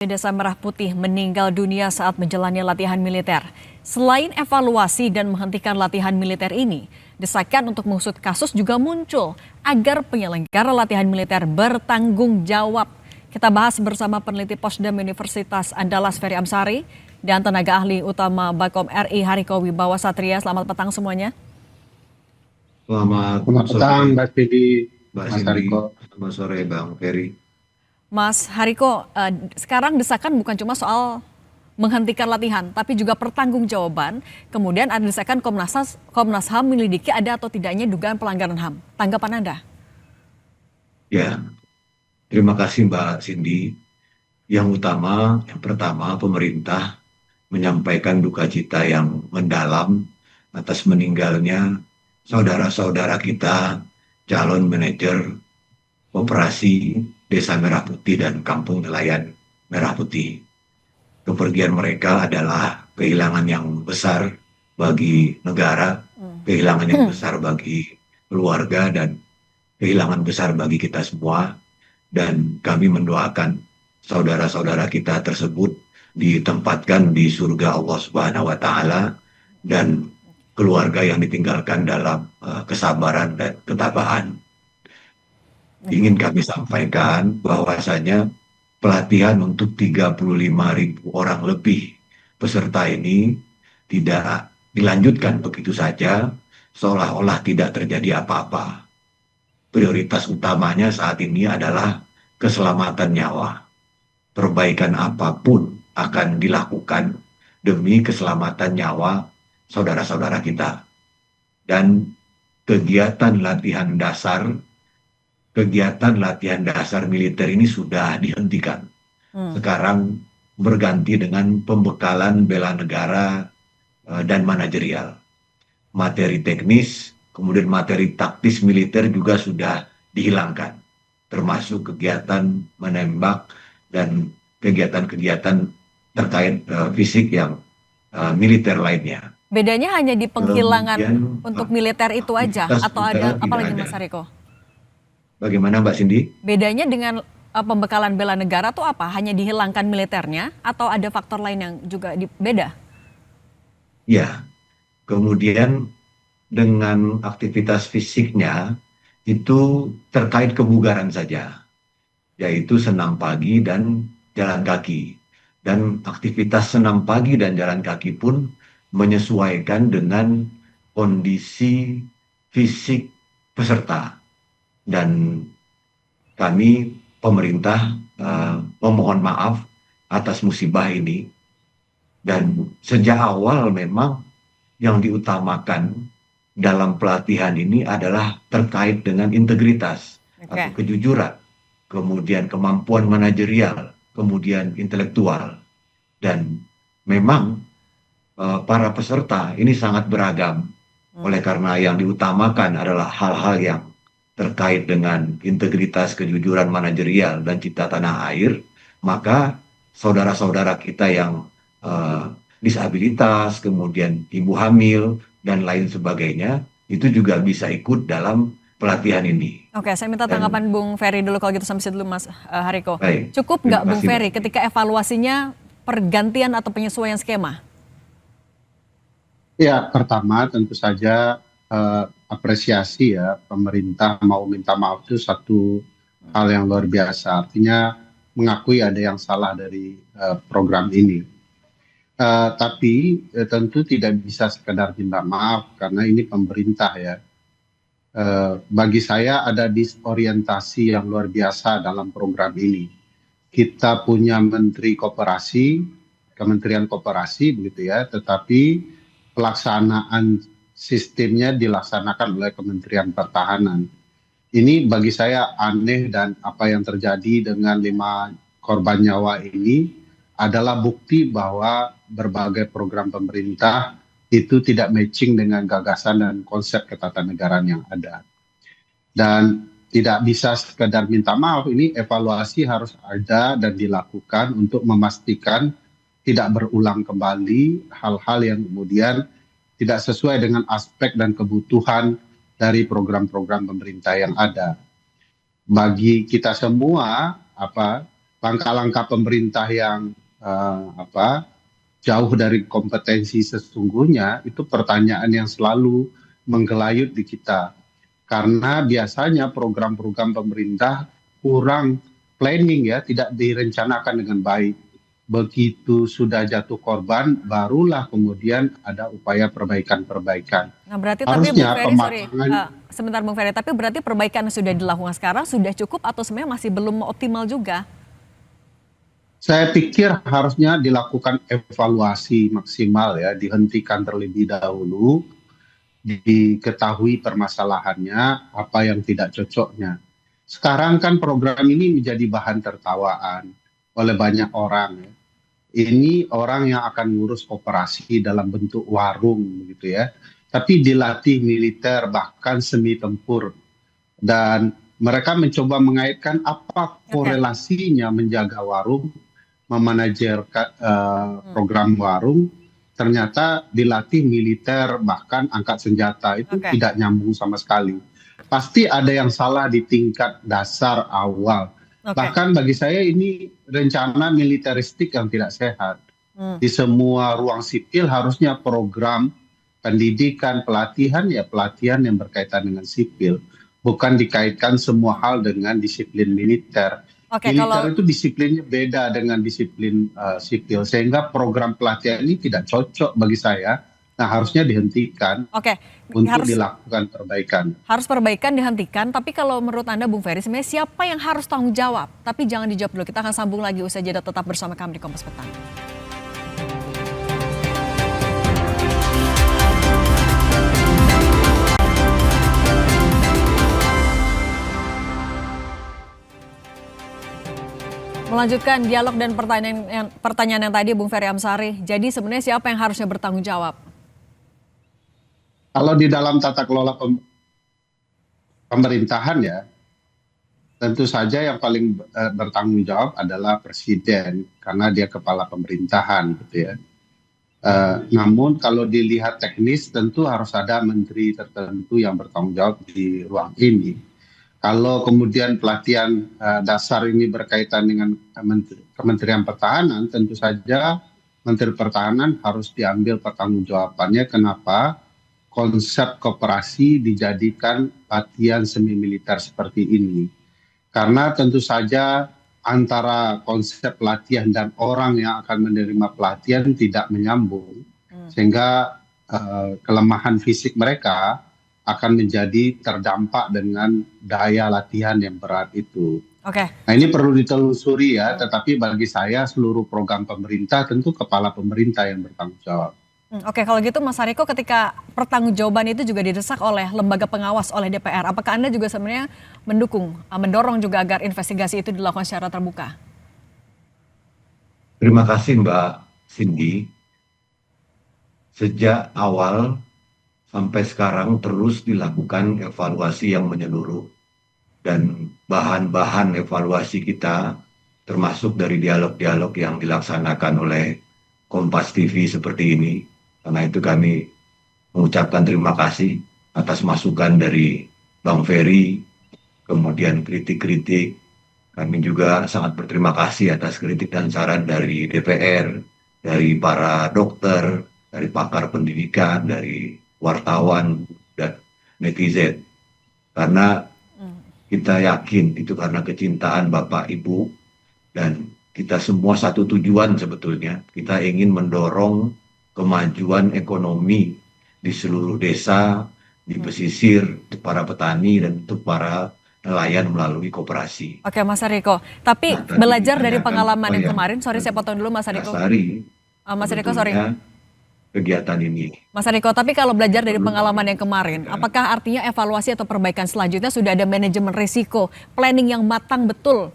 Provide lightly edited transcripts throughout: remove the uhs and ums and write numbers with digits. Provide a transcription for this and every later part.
Desa Merah Putih meninggal dunia saat menjalani latihan militer. Selain evaluasi dan menghentikan latihan militer ini, desakan untuk mengusut kasus juga muncul agar penyelenggara latihan militer bertanggung jawab. Kita bahas bersama peneliti Posdam Universitas Andalas Ferry Amsari dan tenaga ahli utama Bakom RI Hariko Wibawa Satria. Selamat petang semuanya. Selamat petang, Mbak Cindy, Mbak Mas Cindy. Hariko. Selamat sore, Bang Ferry. Mas Hariko, sekarang desakan bukan cuma soal menghentikan latihan, tapi juga pertanggungjawaban. Kemudian ada desakan Komnas HAM menyelidiki ada atau tidaknya dugaan pelanggaran HAM. Tanggapan Anda? Ya, terima kasih Mbak Cindy. Yang pertama pemerintah menyampaikan duka cita yang mendalam atas meninggalnya saudara-saudara kita, calon manajer operasi Desa Merah Putih dan Kampung Nelayan Merah Putih. Kepergian mereka adalah kehilangan yang besar bagi negara, kehilangan yang besar bagi keluarga, dan kehilangan besar bagi kita semua. Dan kami mendoakan saudara-saudara kita tersebut ditempatkan di surga Allah Subhanahu wa Ta'ala, dan keluarga yang ditinggalkan dalam kesabaran dan ketabahan. Ingin kami sampaikan bahwasanya pelatihan untuk 35.000 orang lebih peserta ini tidak dilanjutkan begitu saja, seolah-olah tidak terjadi apa-apa. Prioritas utamanya saat ini adalah keselamatan nyawa. Perbaikan apapun akan dilakukan demi keselamatan nyawa saudara-saudara kita. Dan kegiatan latihan dasar militer ini sudah dihentikan. Sekarang berganti dengan pembekalan bela negara dan manajerial. Materi teknis, kemudian materi taktis militer juga sudah dihilangkan, termasuk kegiatan menembak dan kegiatan-kegiatan terkait fisik yang militer lainnya. Bedanya hanya di penghilangan untuk militer itu aja, atau ada apa lagi Mas Hariko? Bagaimana Mbak Cindy? Bedanya dengan pembekalan bela negara tuh apa? Hanya dihilangkan militernya atau ada faktor lain yang juga beda? Ya, kemudian dengan aktivitas fisiknya itu terkait kebugaran saja, yaitu senam pagi dan jalan kaki. Dan aktivitas senam pagi dan jalan kaki pun menyesuaikan dengan kondisi fisik peserta. Dan kami pemerintah memohon maaf atas musibah ini. Dan sejak awal memang yang diutamakan dalam pelatihan ini adalah terkait dengan integritas atau kejujuran, kemudian kemampuan manajerial, kemudian intelektual. Dan memang para peserta ini sangat beragam. Oleh karena yang diutamakan adalah hal-hal yang terkait dengan integritas, kejujuran manajerial, dan cita tanah air, maka saudara-saudara kita yang disabilitas, kemudian ibu hamil, dan lain sebagainya, itu juga bisa ikut dalam pelatihan ini. Oke, saya minta tanggapan Bung Ferry dulu kalau gitu, sampai situ dulu Mas Hariko. Baik, cukup nggak Bung Ferry ketika evaluasinya pergantian atau penyesuaian skema? Ya, pertama tentu saja apresiasi ya, pemerintah mau minta maaf itu satu hal yang luar biasa. Artinya mengakui ada yang salah dari program ini. Tapi tentu tidak bisa sekedar minta maaf karena ini pemerintah ya. Bagi saya ada disorientasi yang luar biasa dalam program ini. Kita punya Menteri Koperasi, Kementerian Koperasi begitu ya, tetapi pelaksanaan sistemnya dilaksanakan oleh Kementerian Pertahanan. Ini bagi saya aneh, dan apa yang terjadi dengan 5 korban nyawa ini adalah bukti bahwa berbagai program pemerintah itu tidak matching dengan gagasan dan konsep ketatanegaraan yang ada. Dan tidak bisa sekedar minta maaf, ini evaluasi harus ada dan dilakukan untuk memastikan tidak berulang kembali hal-hal yang kemudian tidak sesuai dengan aspek dan kebutuhan dari program-program pemerintah yang ada. Bagi kita semua, langkah-langkah pemerintah yang jauh dari kompetensi sesungguhnya, itu pertanyaan yang selalu menggelayut di kita. Karena biasanya program-program pemerintah kurang planning ya, tidak direncanakan dengan baik. Begitu sudah jatuh korban, barulah kemudian ada upaya perbaikan-perbaikan. Nah berarti tapi Bung Harusnya Ferry, sorry, pematangan, sebentar Bung Ferry, tapi berarti perbaikan yang sudah dilakukan sekarang sudah cukup atau sebenarnya masih belum optimal juga? saya pikir harusnya dilakukan evaluasi maksimal ya, dihentikan terlebih dahulu, diketahui permasalahannya, apa yang tidak cocoknya. Sekarang kan program ini menjadi bahan tertawaan oleh banyak orang ya. Ini orang yang akan ngurus koperasi dalam bentuk warung gitu ya. Tapi dilatih militer bahkan semi tempur, dan mereka mencoba mengaitkan apa Oke. korelasinya menjaga warung, memanajer Hmm. program warung, ternyata dilatih militer bahkan angkat senjata, itu Oke. tidak nyambung sama sekali. Pasti ada yang salah di tingkat dasar awal. Oke. Bahkan bagi saya ini rencana militeristik yang tidak sehat. Hmm. Di semua ruang sipil harusnya program pendidikan, pelatihan ya pelatihan yang berkaitan dengan sipil, bukan dikaitkan semua hal dengan disiplin militer. Oke, Militer kalau itu disiplinnya beda dengan disiplin sipil, sehingga program pelatihan ini tidak cocok bagi saya. Nah, harusnya dihentikan oke untuk harus dilakukan perbaikan. harus perbaikan dihentikan. Tapi kalau menurut Anda Bung Ferry, sebenarnya siapa yang harus tanggung jawab? Tapi jangan dijawab dulu. Kita akan sambung lagi usai jeda, tetap bersama kami di Kompas Petang. Melanjutkan dialog dan pertanyaan yang tadi Bung Ferry Amsari. Jadi sebenarnya siapa yang harusnya bertanggung jawab? Kalau di dalam tata kelola pemerintahan ya, tentu saja yang paling bertanggung jawab adalah presiden karena dia kepala pemerintahan gitu ya. Namun kalau dilihat teknis tentu harus ada menteri tertentu yang bertanggung jawab di ruang ini. Kalau kemudian pelatihan dasar ini berkaitan dengan Kementerian Pertahanan, tentu saja Menteri Pertahanan harus diambil pertanggungjawabannya kenapa konsep koperasi dijadikan latihan semi militer seperti ini. Karena tentu saja antara konsep pelatihan dan orang yang akan menerima pelatihan tidak menyambung, sehingga kelemahan fisik mereka akan menjadi terdampak dengan daya latihan yang berat itu. Oke. Nah, ini perlu ditelusuri ya, tetapi bagi saya seluruh program pemerintah tentu kepala pemerintah yang bertanggung jawab. Oke, kalau gitu Mas Hariko, ketika pertanggungjawaban itu juga didesak oleh lembaga pengawas, oleh DPR, apakah Anda juga sebenarnya mendorong juga agar investigasi itu dilakukan secara terbuka? Terima kasih Mbak Cindy. Sejak awal sampai sekarang terus dilakukan evaluasi yang menyeluruh. Dan bahan-bahan evaluasi kita termasuk dari dialog-dialog yang dilaksanakan oleh Kompas TV seperti ini. Karena itu kami mengucapkan terima kasih atas masukan dari Bang Ferry, kemudian kritik-kritik. Kami juga sangat berterima kasih atas kritik dan saran dari DPR, dari para dokter, dari pakar pendidikan, dari wartawan, dan netizen. Karena kita yakin itu karena kecintaan Bapak Ibu, dan kita semua satu tujuan sebetulnya. Kita ingin mendorong kemajuan ekonomi di seluruh desa, di pesisir, untuk para petani, dan untuk para nelayan melalui koperasi. Oke Mas Hariko, tapi Nah, tadi belajar dari ditanyakan pengalaman apa yang yang kemarin, sorry saya potong dulu Mas Hariko. dasari Mas Hariko, sorry. sebetulnya kegiatan ini. Mas Hariko, tapi kalau belajar dari pengalaman yang kemarin, apakah artinya evaluasi atau perbaikan selanjutnya sudah ada manajemen risiko, planning yang matang betul?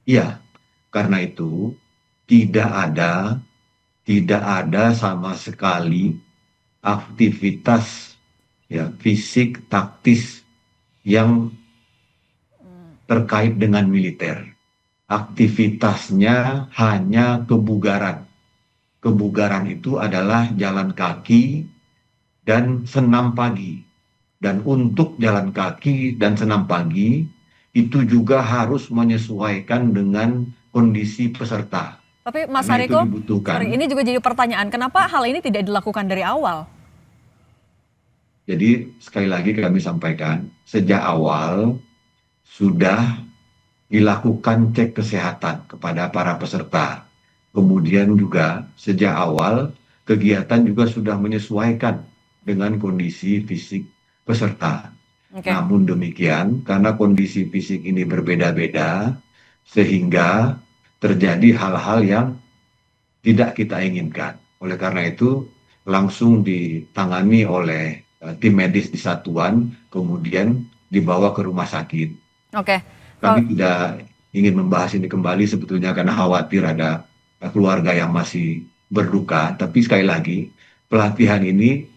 Iya, karena itu tidak ada sama sekali aktivitas ya fisik taktis yang terkait dengan militer. Aktivitasnya hanya kebugaran. Kebugaran itu adalah jalan kaki dan senam pagi. Dan untuk jalan kaki dan senam pagi itu juga harus menyesuaikan dengan kondisi peserta. Tapi Mas Karena itu Hariko, dibutuhkan. sorry, ini juga jadi pertanyaan, kenapa hal ini tidak dilakukan dari awal? Jadi sekali lagi kami sampaikan, sejak awal sudah dilakukan cek kesehatan kepada para peserta. Kemudian juga sejak awal kegiatan juga sudah menyesuaikan dengan kondisi fisik peserta. Oke. Namun demikian, karena kondisi fisik ini berbeda-beda, sehingga terjadi hal-hal yang tidak kita inginkan. Oleh karena itu, langsung ditangani oleh tim medis di satuan, kemudian dibawa ke rumah sakit. Oke. Kami tidak ingin membahas ini kembali sebetulnya karena khawatir ada keluarga yang masih berduka. Tapi sekali lagi, pelatihan ini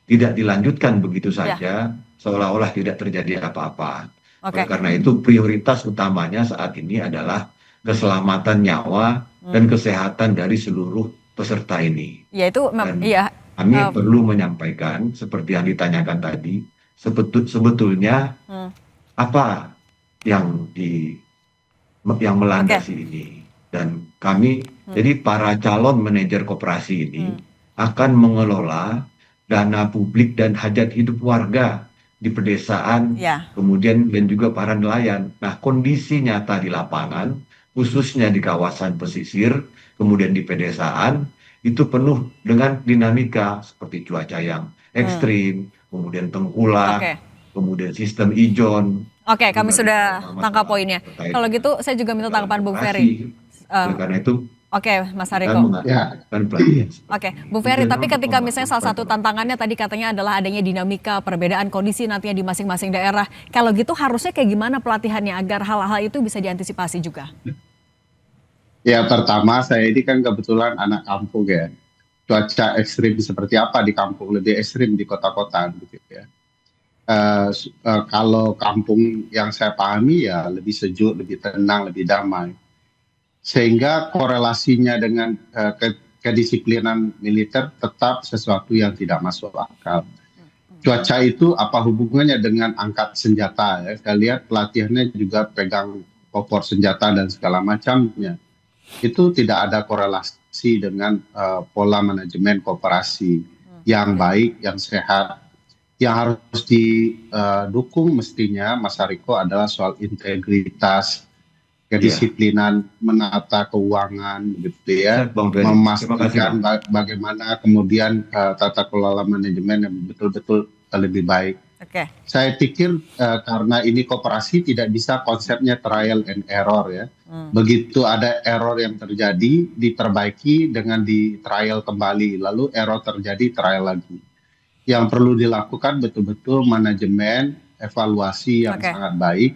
tidak dilanjutkan begitu saja, seolah-olah tidak terjadi apa-apa. Oke. Oleh karena itu, prioritas utamanya saat ini adalah keselamatan nyawa dan kesehatan dari seluruh peserta ini. Ya itu, Dan iya. kami perlu menyampaikan, seperti yang ditanyakan tadi, sebetulnya apa yang melandasi ini. Dan kami, jadi para calon manajer koperasi ini akan mengelola dana publik dan hajat hidup warga di pedesaan, kemudian dan juga para nelayan. Nah, kondisi nyata di lapangan, khususnya di kawasan pesisir, kemudian di pedesaan, itu penuh dengan dinamika seperti cuaca yang ekstrim, kemudian tengkulak, kemudian sistem ijon. Oke, kami sudah tangkap poinnya. Kalau gitu, saya juga minta tanggapan Bung Ferry. Karena itu, oke, Mas Hariko. pelatihan. Oke, Bung Ferry, tapi ketika misalnya salah satu tantangannya tadi katanya adalah adanya dinamika, perbedaan kondisi nantinya di masing-masing daerah. Kalau gitu harusnya kayak gimana pelatihannya agar hal-hal itu bisa diantisipasi juga? Ya, pertama saya ini kan kebetulan anak kampung ya. Cuaca ekstrim seperti apa di kampung, lebih ekstrim di kota-kota gitu ya. Kalau kampung yang saya pahami ya lebih sejuk, lebih tenang, lebih damai. Sehingga korelasinya dengan kedisiplinan militer tetap sesuatu yang tidak masuk akal. Cuaca itu apa hubungannya dengan angkat senjata ya? Saya lihat pelatihannya juga pegang kopor senjata dan segala macamnya. Itu tidak ada korelasi dengan pola manajemen koperasi yang baik, yang sehat. Yang harus didukung mestinya Mas Hariko adalah soal integritas, kedisiplinan, menata keuangan, gitu ya, memastikan bagaimana kemudian tata kelola manajemen yang betul-betul lebih baik. Saya pikir karena ini koperasi tidak bisa konsepnya trial and error ya. Begitu ada error yang terjadi, diperbaiki dengan di trial kembali, lalu error terjadi, trial lagi. Yang perlu dilakukan betul-betul manajemen, evaluasi yang sangat baik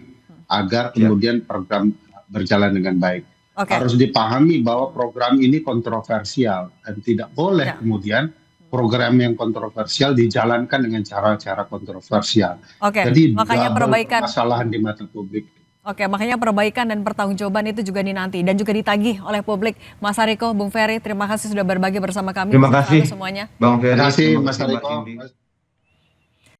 agar kemudian program berjalan dengan baik. Harus dipahami bahwa program ini kontroversial dan tidak boleh kemudian program yang kontroversial dijalankan dengan cara-cara kontroversial. Jadi makanya perbaikan permasalahan di mata publik. Makanya perbaikan dan pertanggungjawaban itu juga dinanti dan juga ditagih oleh publik. Mas Hariko, Bung Ferry, terima kasih sudah berbagi bersama kami. Terima kasih semuanya. Bang Ferry, Terima kasih Mas Hariko.